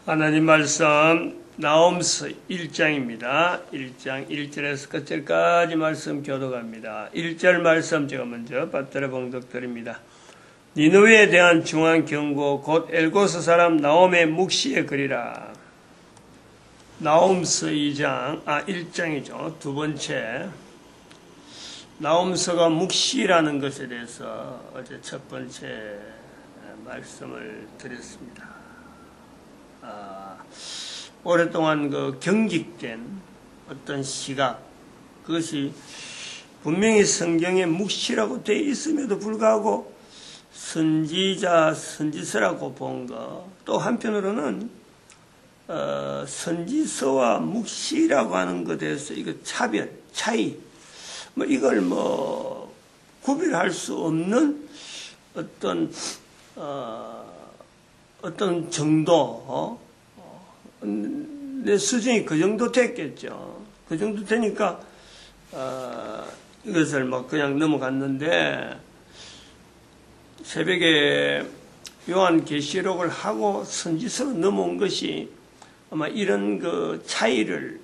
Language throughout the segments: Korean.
하나님 말씀 나홈서 1장입니다. 1장 1절에서 끝절까지 말씀 교독합니다. 1절 말씀 제가 먼저 받들어 봉독드립니다. 니느웨에 대한 중한 경고 곧 엘고스 사람 나홈의 묵시의 글이라. 나홈서 1장이죠. 두 번째 나홈서가 묵시라는 것에 대해서 어제 첫 번째 말씀을 드렸습니다. 오랫동안 경직된 어떤 시각, 그것이 분명히 성경에 묵시라고 되어 있음에도 불구하고 선지서라고 본 것, 또 한편으로는 선지서와 묵시라고 하는 것에 대해서 이거 차이, 이걸 구별할 수 없는 어떤 정도, 내 수준이 그 정도 됐겠죠. 그 정도 되니까, 이것을 그냥 넘어갔는데, 새벽에 요한계시록을 하고 선지서로 넘어온 것이 아마 이런 차이를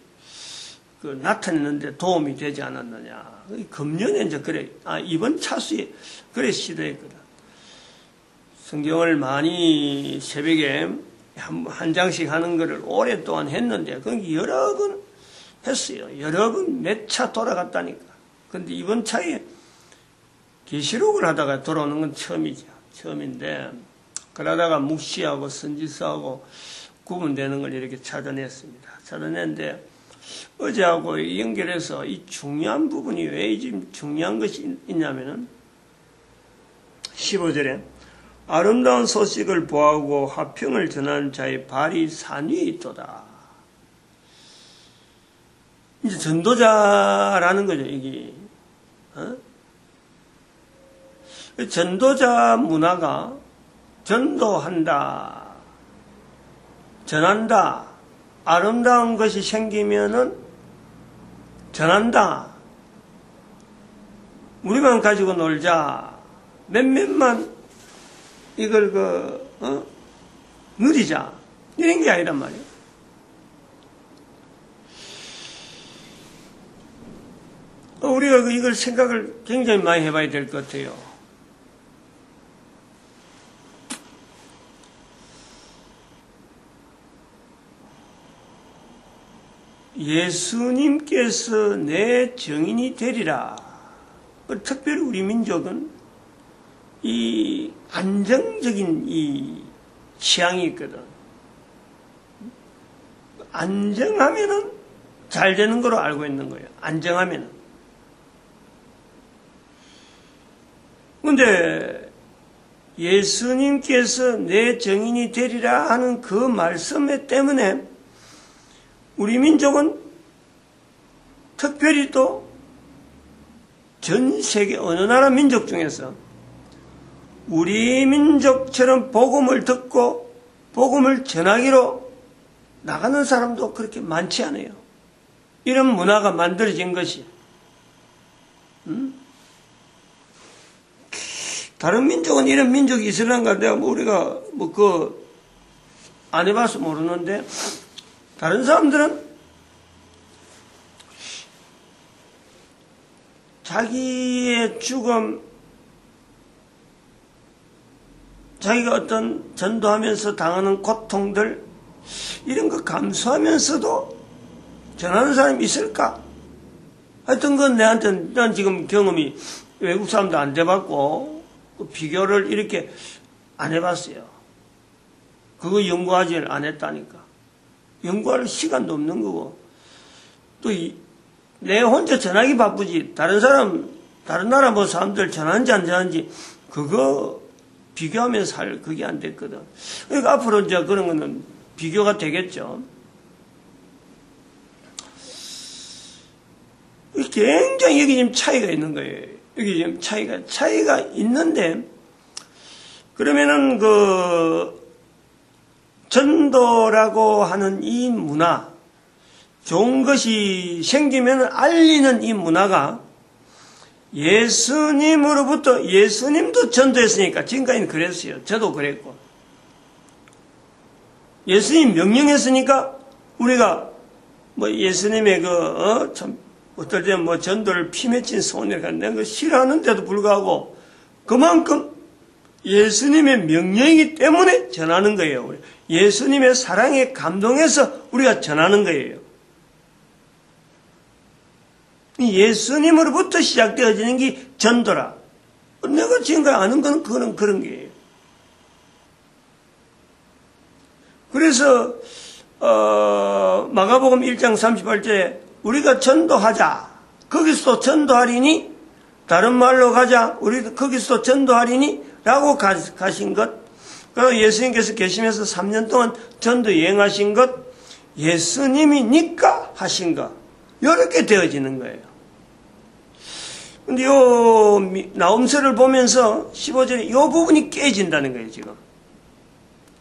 나타내는데 도움이 되지 않았느냐. 금년에 이제 그래, 이번 차수에 그래 시도했거든. 성경을 많이 새벽에 한 장씩 하는 것을 오랫동안 했는데, 그게 여러 번 했어요. 여러 번 몇 차 돌아갔다니까. 근데 이번 차에 계시록을 하다가 돌아오는 건 처음인데, 그러다가 묵시하고 선지서하고 구분되는 걸 이렇게 찾아냈습니다. 찾아냈는데, 어제하고 연결해서 이 중요한 부분이 왜 지금 중요한 것이 있냐면은, 15절에 아름다운 소식을 보하고 화평을 전하는 자의 발이 산 위에 있도다. 이제 전도자라는 거죠, 이게. 전도자 문화가 전도한다, 전한다, 아름다운 것이 생기면은 전한다, 우리만 가지고 놀자, 몇몇만 이걸 누리자, 이런 게 아니란 말이에요. 우리가 이걸 생각을 굉장히 많이 해봐야 될 것 같아요. 예수님께서 내 증인이 되리라. 특별히 우리 민족은 이 안정적인 이 취향이 있거든. 안정하면은 잘 되는 거로 알고 있는 거예요. 안정하면은. 근데 예수님께서 내 증인이 되리라 하는 그 말씀 때문에 우리 민족은 특별히 또 전 세계 어느 나라 민족 중에서 우리 민족처럼 복음을 듣고 복음을 전하기로 나가는 사람도 그렇게 많지 않아요. 이런 문화가 만들어진 것이. 다른 민족은 이런 민족이 있으란가 내가 우리가 안 해봐서 모르는데, 다른 사람들은 자기의 죽음, 자기가 어떤 전도하면서 당하는 고통들, 이런 거 감수하면서도 전하는 사람이 있을까? 하여튼 그건 난 지금 경험이 외국 사람도 안 돼봤고, 비교를 이렇게 안 해봤어요. 그거 연구하지 안 했다니까. 연구할 시간도 없는 거고, 또 내 혼자 전하기 바쁘지, 다른 나라 사람들 전하는지 안 전하는지, 그거 비교하면서 할 그게 안 됐거든. 그러니까 앞으로 이제 그런 거는 비교가 되겠죠. 굉장히 여기 지금 차이가 있는 거예요. 여기 지금 차이가 있는데, 그러면은 전도라고 하는 이 문화, 좋은 것이 생기면 알리는 이 문화가 예수님으로부터, 예수님도 전도했으니까 지금까지는 그랬어요. 저도 그랬고. 예수님 명령했으니까 우리가 뭐 예수님의 참 어떨 때는 뭐 전도를 피 맺힌 소원이라고 내가 그 싫어하는데도 불구하고 그만큼 예수님의 명령이기 때문에 전하는 거예요. 예수님의 사랑에 감동해서 우리가 전하는 거예요. 예수님으로부터 시작되어지는 게 전도라. 내가 지금까지 아는 건 그거는 그런 게예요. 그래서 마가복음 1장 38절에 우리가 전도하자. 거기서도 전도하리니 다른 말로 가자. 우리 거기서도 전도하리니 라고 가신 것. 그리고 예수님께서 계시면서 3년 동안 전도 여행하신 것. 예수님이니까 하신 것. 이렇게 되어지는 거예요. 근데 요 나홈서를 보면서 15절에 이 부분이 깨진다는 거예요, 지금.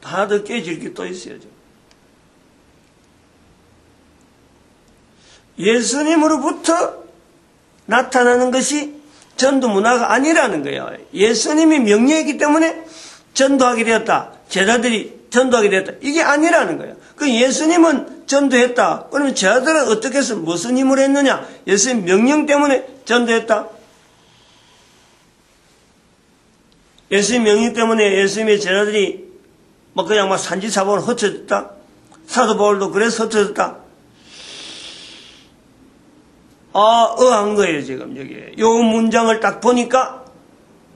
하나 더 깨질 게 또 있어요, 지금. 예수님으로부터 나타나는 것이 전도 문화가 아니라는 거예요. 예수님이 명령했기 때문에 전도하게 되었다. 제자들이 전도하게 되었다. 이게 아니라는 거예요. 그 예수님은 전도했다. 그러면 제자들은 어떻게 해서 무슨 힘으로 했느냐? 예수님 명령 때문에 전도했다. 예수님 명령 때문에 예수님의 제자들이 그냥 산지사방으로 흩어졌다. 사도 바울도 그래서 흩어졌다. 의아한 거예요, 지금 여기에. 요 문장을 딱 보니까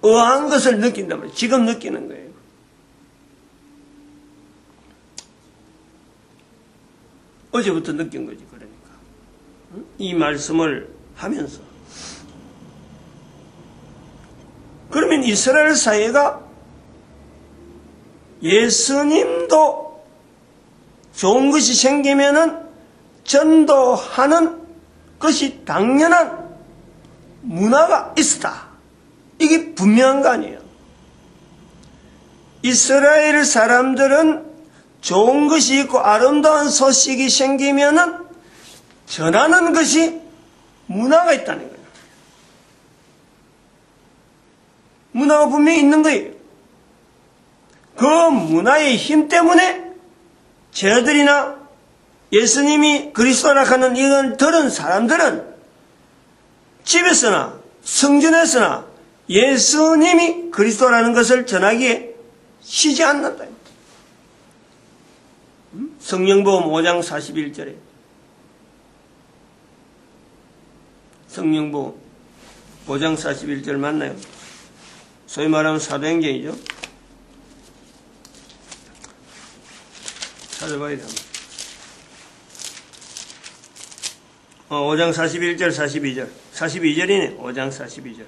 의아한 것을 느낀단 말이에요. 지금 느끼는 거예요. 어제부터 느낀 거지, 그러니까. 이 말씀을 하면서. 그러면 이스라엘 사회가 예수님도 좋은 것이 생기면은 전도하는 것이 당연한 문화가 있었다. 이게 분명한 거 아니에요. 이스라엘 사람들은 좋은 것이 있고 아름다운 소식이 생기면은 전하는 것이 문화가 있다는 거예요. 문화가 분명히 있는 거예요. 그 문화의 힘 때문에 제자들이나 예수님이 그리스도라 하는 이걸 들은 사람들은 집에서나 성전에서나 예수님이 그리스도라는 것을 전하기에 쉬지 않는다. 성령복음 5장 41절에 성령복음 5장 41절 맞나요? 소위 말하면 사도행전이죠. 찾아봐야 됩니다. 5장 41절 42절 42절이네. 5장 42절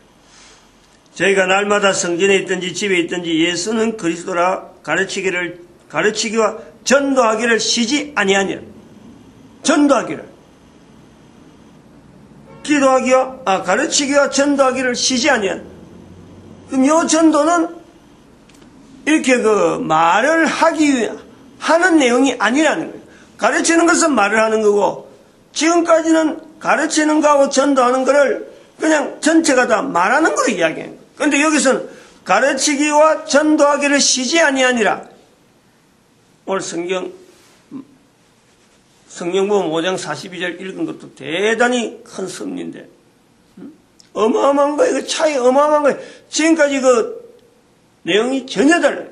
저희가 날마다 성전에 있든지 집에 있든지 예수는 그리스도라 가르치기와 전도하기를 쉬지 아니하니라. 전도하기를 가르치기와 전도하기를 쉬지 아니하니라. 그럼 이 전도는 이렇게 말을 하기 위해 하는 내용이 아니라는 거예요. 가르치는 것은 말을 하는 거고 지금까지는 가르치는 거하고 전도하는 거를 그냥 전체가 다 말하는 거로 이야기하는 거예요. 그런데 여기서는 가르치기와 전도하기를 쉬지 아니하니라. 오늘 성경복음 5장 42절 읽은 것도 대단히 큰 섭리인데 어마어마한 거예요. 그 차이 어마어마한 거예요. 지금까지 그 내용이 전혀 달라요.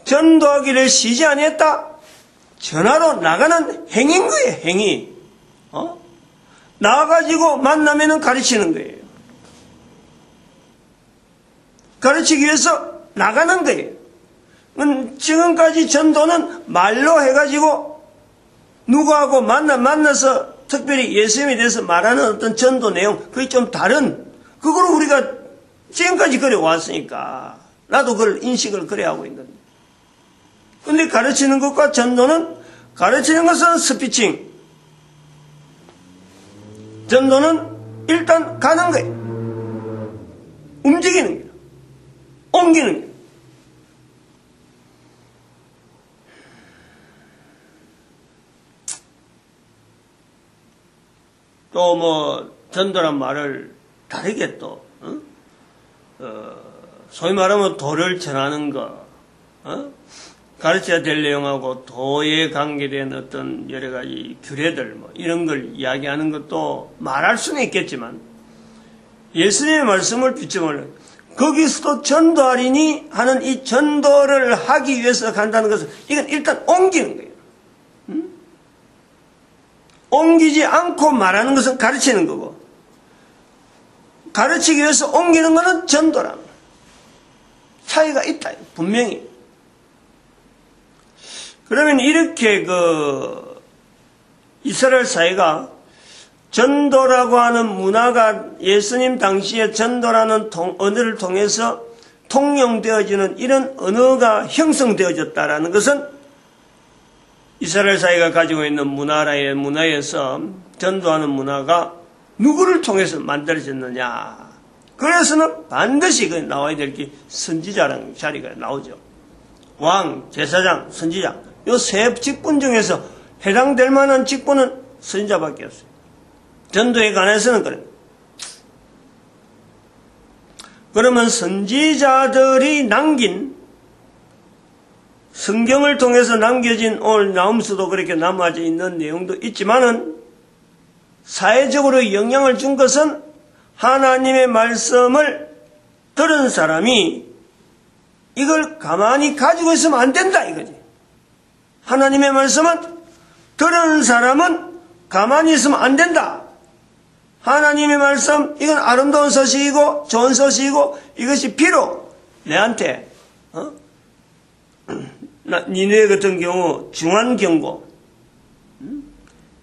전도하기를 쉬지 아니했다. 전하러 나가는 행인 거예요. 행위. 나가가지고 만나면은 가르치는 거예요. 가르치기 위해서 나가는 거예요. 지금까지 전도는 말로 해가지고 누구하고 만나서 특별히 예수님에 대해서 말하는 어떤 전도 내용, 그게 좀 다른, 그걸 우리가 지금까지 그래 왔으니까 나도 그걸 인식을 그래 하고 있는데. 근데 가르치는 것과 전도는, 가르치는 것은 스피칭, 전도는 일단 가는 거예요. 움직이는 거예요. 옮기는 거예요. 또 전도란 말을 다르게 또, 소위 말하면 도를 전하는 거, 가르쳐야 될 내용하고 도에 관계된 어떤 여러 가지 규례들 뭐 이런 걸 이야기하는 것도 말할 수는 있겠지만 예수님의 말씀을 비춰보면 거기서도 전도하리니 하는 이 전도를 하기 위해서 간다는 것은 이건 일단 옮기는 거예요. 옮기지 않고 말하는 것은 가르치는 거고 가르치기 위해서 옮기는 것은 전도라는 거예요. 차이가 있다. 분명히. 그러면 이렇게 이스라엘 사회가 전도라고 하는 문화가 예수님 당시에 전도라는 언어를 통해서 통용되어지는 이런 언어가 형성되어졌다라는 것은 이스라엘 사회가 가지고 있는 문화에서 전도하는 문화가 누구를 통해서 만들어졌느냐. 그래서는 반드시 나와야 될 게 선지자라는 자리가 나오죠. 왕, 제사장, 선지자. 이 세 직분 중에서 해당될 만한 직분은 선지자밖에 없어요. 전도에 관해서는 그래요. 그러면 선지자들이 남긴 성경을 통해서 남겨진 오늘 나음서도 그렇게 남아져 있는 내용도 있지만은 사회적으로 영향을 준 것은 하나님의 말씀을 들은 사람이 이걸 가만히 가지고 있으면 안 된다 이거지. 하나님의 말씀은 들은 사람은 가만히 있으면 안 된다. 하나님의 말씀 이건 아름다운 소식이고 좋은 소식이고 이것이 비록 내한테 니네 같은 경우 중한 경고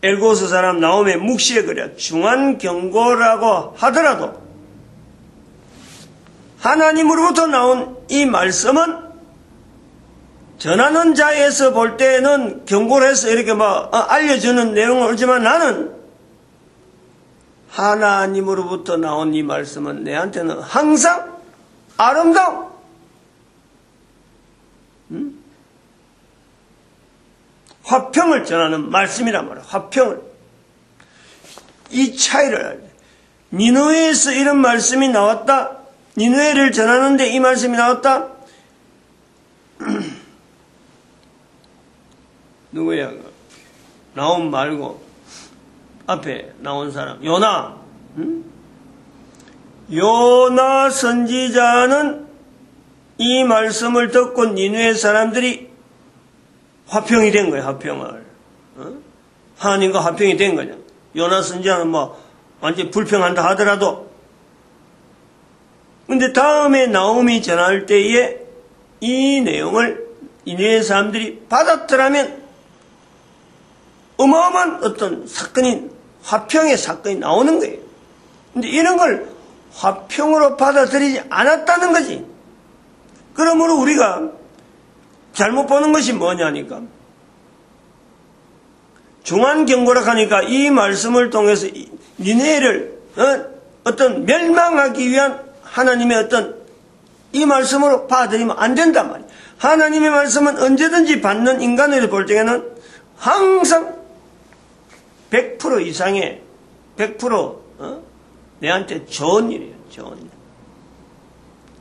엘고스 사람 나옴의 묵시에 그래 중한 경고라고 하더라도 하나님으로부터 나온 이 말씀은 전하는 자에서 볼 때는 경고를 해서 이렇게 알려주는 내용은 옳지만 나는 하나님으로부터 나온 이 말씀은 내한테는 항상 아름다운 화평을 전하는 말씀이란 말이야. 화평을. 이 차이를 알아야 돼. 니느웨에서 이런 말씀이 나왔다. 니느웨를 전하는데 이 말씀이 나왔다. 누구야? 나온 말고 앞에 나온 사람 요나. 요나 선지자는 이 말씀을 듣고 니느웨 사람들이 화평이 된 거예요. 화평을. 하나님과 화평이 된 거냐. 요나 선지자는 완전히 불평한다 하더라도 근데 다음에 나옴이 전할 때에 이 내용을 니느웨 사람들이 받았더라면 어마어마한 어떤 사건이 화평의 사건이 나오는 거예요. 근데 이런 걸 화평으로 받아들이지 않았다는 거지. 그러므로 우리가 잘못 보는 것이 뭐냐니까. 중한경고라 하니까 이 말씀을 통해서 니느웨를 어떤 멸망하기 위한 하나님의 어떤 이 말씀으로 받아들이면 안 된단 말이에요. 하나님의 말씀은 언제든지 받는 인간을 볼 적에는 항상 100% 이상의 100% 내한테 좋은 일이에요. 좋은 일.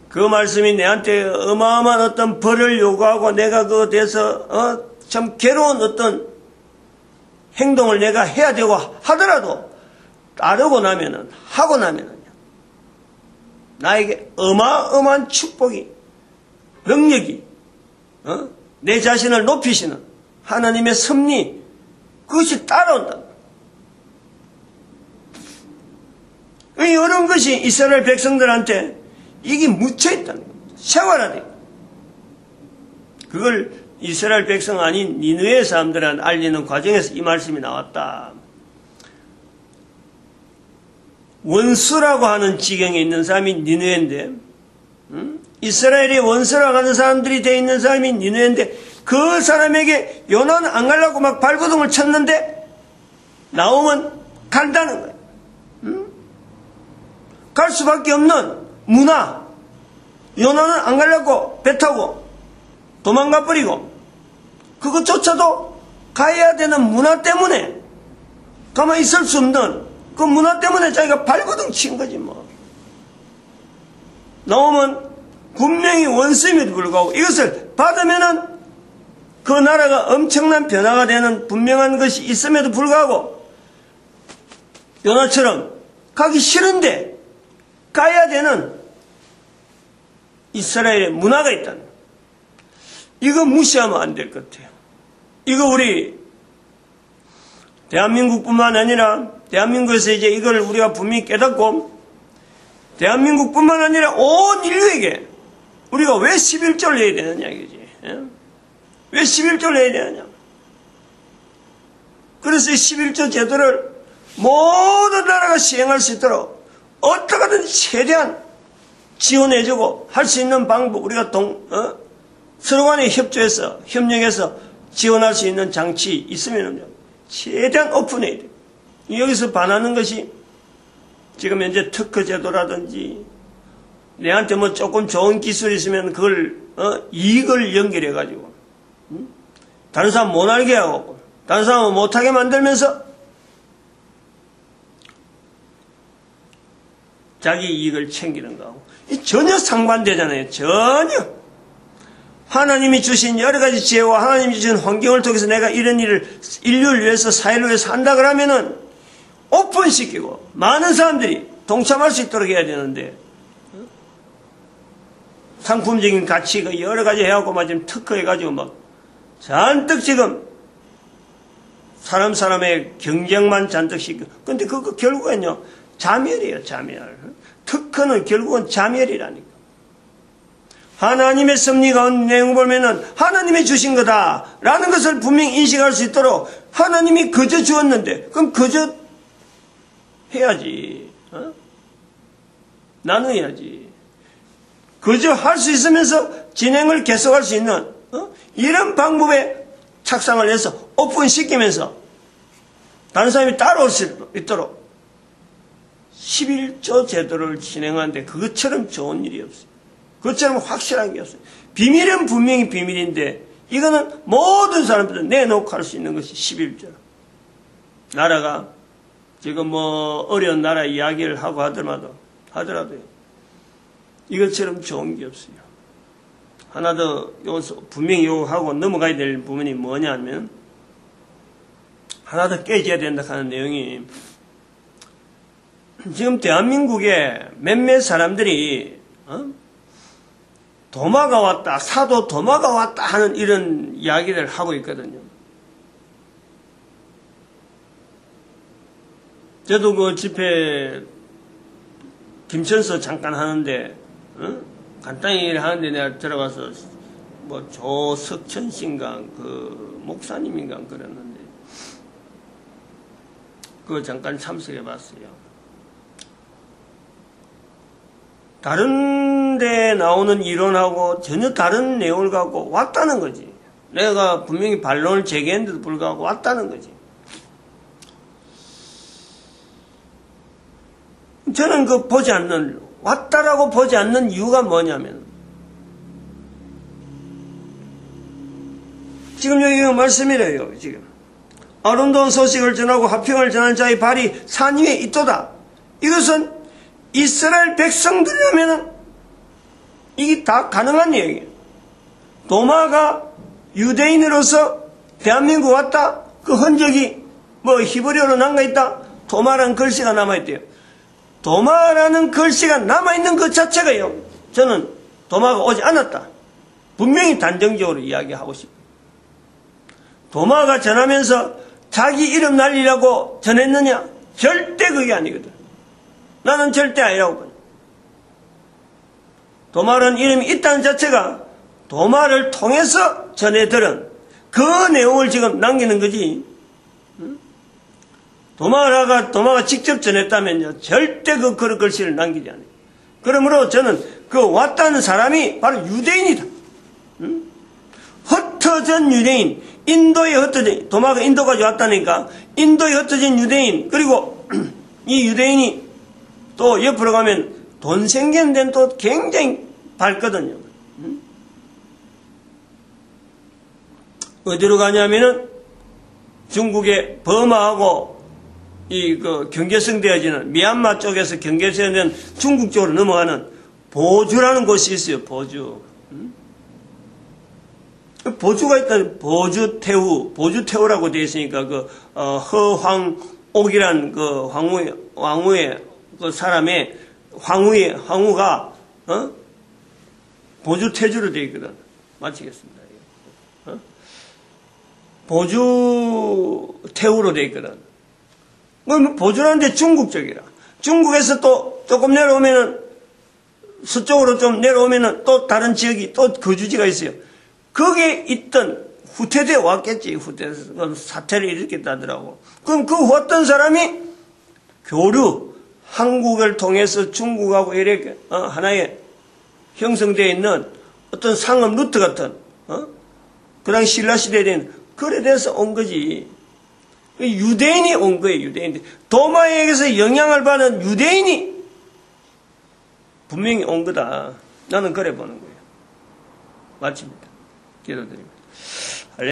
그 말씀이 내한테 어마어마한 어떤 벌을 요구하고 내가 그거 돼서 참 괴로운 어떤 행동을 내가 해야 되고 하더라도 따르고 나면은 하고 나면은 나에게 어마어마한 축복이 능력이 내 자신을 높이시는 하나님의 섭리 그것이 따라온다. 이런 것이 이스라엘 백성들한테 이게 묻혀있다는 겁니다. 생활화돼. 그걸 이스라엘 백성 아닌 니느웨 사람들한테 알리는 과정에서 이 말씀이 나왔다. 원수라고 하는 지경에 있는 사람이 니느웨인데 이스라엘이 원수라고 하는 사람들이 되어 있는 사람이 니느웨인데 그 사람에게 요나는 안 가려고 막 발버둥을 쳤는데 나오면 간다는 거예요. 갈 수밖에 없는 문화. 요나는 안 가려고 배 타고 도망가 버리고 그것조차도 가야 되는 문화 때문에 가만히 있을 수 없는 그 문화 때문에 자기가 발버둥 친 거지 뭐. 나오면 분명히 원수임에도 불구하고 이것을 받으면은 그 나라가 엄청난 변화가 되는 분명한 것이 있음에도 불구하고 요나처럼 가기 싫은데 가야 되는 이스라엘의 문화가 있다는 거예요. 이거 무시하면 안 될 것 같아요. 이거 우리 대한민국뿐만 아니라 대한민국에서 이제 이걸 우리가 분명히 깨닫고 대한민국뿐만 아니라 온 인류에게 우리가 왜 11조를 해야 되느냐 이거지. 왜 11조를 해야 되느냐. 그래서 이 11조 제도를 모든 나라가 시행할 수 있도록 어떻게든 최대한 지원해주고 할 수 있는 방법 우리가 서로 간에 협조해서 협력해서 지원할 수 있는 장치 있으면 최대한 오픈해야 돼요. 여기서 반하는 것이 지금 현재 특허 제도라든지 내한테 뭐 조금 좋은 기술이 있으면 그걸 이익을 연결해 가지고 다른 사람 못 알게 하고 다른 사람은 못하게 만들면서 자기 이익을 챙기는 거하고 전혀 상반되잖아요. 전혀. 하나님이 주신 여러 가지 지혜와 하나님이 주신 환경을 통해서 내가 이런 일을 인류를 위해서 사회를 위해서 한다 그러면은 오픈시키고 많은 사람들이 동참할 수 있도록 해야 되는데 상품적인 가치 여러 가지 해갖고 막 지금 특허해가지고 막 잔뜩 지금 사람의 경쟁만 잔뜩 시키고 근데 그거 결국은요 자멸이에요. 자멸. 특허는 결국은 자멸이라니까. 하나님의 섭리 가운데 내용 보면은 하나님이 주신 거다라는 것을 분명히 인식할 수 있도록 하나님이 거저 주었는데 그럼 거저 해야지. 나눠야지. 그저 할 수 있으면서 진행을 계속할 수 있는 이런 방법에 착상을 해서 오픈시키면서 다른 사람이 따라올 수 있도록 11조 제도를 진행하는데 그것처럼 좋은 일이 없어요. 그것처럼 확실한 게 없어요. 비밀은 분명히 비밀인데 이거는 모든 사람들은 내놓고 할 수 있는 것이 11조. 나라가 지금 뭐 어려운 나라 이야기를 하고 하더라도요. 이것처럼 좋은 게 없어요. 하나 더 여기서 분명히 요하고 넘어가야 될 부분이 뭐냐면 하나 더 깨져야 된다 하는 내용이 지금 대한민국에 몇몇 사람들이 도마가 왔다, 사도 도마가 왔다 하는 이런 이야기를 하고 있거든요. 저도 그 집회 김천서 잠깐 하는데 간단히 하는데 내가 들어가서 뭐 조석천 씨인가 그 목사님인가 그랬는데 그거 잠깐 참석해 봤어요. 다른 데 나오는 이론하고 전혀 다른 내용을 갖고 왔다는 거지. 내가 분명히 반론을 제기했는데도 불구하고 왔다는 거지. 저는 왔다라고 보지 않는 이유가 뭐냐면, 지금 여기 말씀이래요, 지금. 아름다운 소식을 전하고 화평을 전하는 자의 발이 산 위에 있도다. 이것은 이스라엘 백성들이라면 이게 다 가능한 얘기예요. 도마가 유대인으로서 대한민국 왔다. 그 흔적이 뭐 히브리어로 남아있다. 도마라는 글씨가 남아있대요. 도마라는 글씨가 남아있는 것 자체가요. 저는 도마가 오지 않았다. 분명히 단정적으로 이야기하고 싶어요. 도마가 전하면서 자기 이름 날리라고 전했느냐? 절대 그게 아니거든. 나는 절대 아니라고 봐요. 도마라는 이름이 있다는 자체가 도마를 통해서 전해들은 그 내용을 지금 남기는 거지. 도마가 직접 전했다면요. 절대 그 글씨를 남기지 않아요. 그러므로 저는 그 왔다는 사람이 바로 유대인이다. 흩어진 유대인, 인도에 흩어진, 도마가 인도까지 왔다니까 인도에 흩어진 유대인, 그리고 이 유대인이 또 옆으로 가면 돈 생기는 데는 또 굉장히 밝거든요. 어디로 가냐면은 중국의 버마하고 그 경계성 되어지는 미얀마 쪽에서 경계성 되는 중국 쪽으로 넘어가는 보주라는 곳이 있어요. 보주. 보주가 있다. 보주태후라고 되어 있으니까 허황옥이란 왕후의 그 사람의 황후가 보주태주로 되어 있거든. 마치겠습니다. 보주태후로 되어 있거든. 보주라는데 중국적이라. 중국에서 또 조금 내려오면은 서쪽으로 좀 내려오면은 또 다른 지역이 또 거주지가 있어요. 거기에 있던 후퇴되어 왔겠지. 후퇴해서 사태를 일으켰다더라고. 그럼 그 왔던 사람이 교류 한국을 통해서 중국하고 이렇게 하나의 형성되어 있는 어떤 상업 루트 같은 그 당시 신라 시대에 된 그래 돼서 온 거지. 유대인이 온 거예요. 유대인들. 도마에게서 영향을 받은 유대인이 분명히 온 거다. 나는 그래 보는 거예요. 마칩니다. 기도드립니다.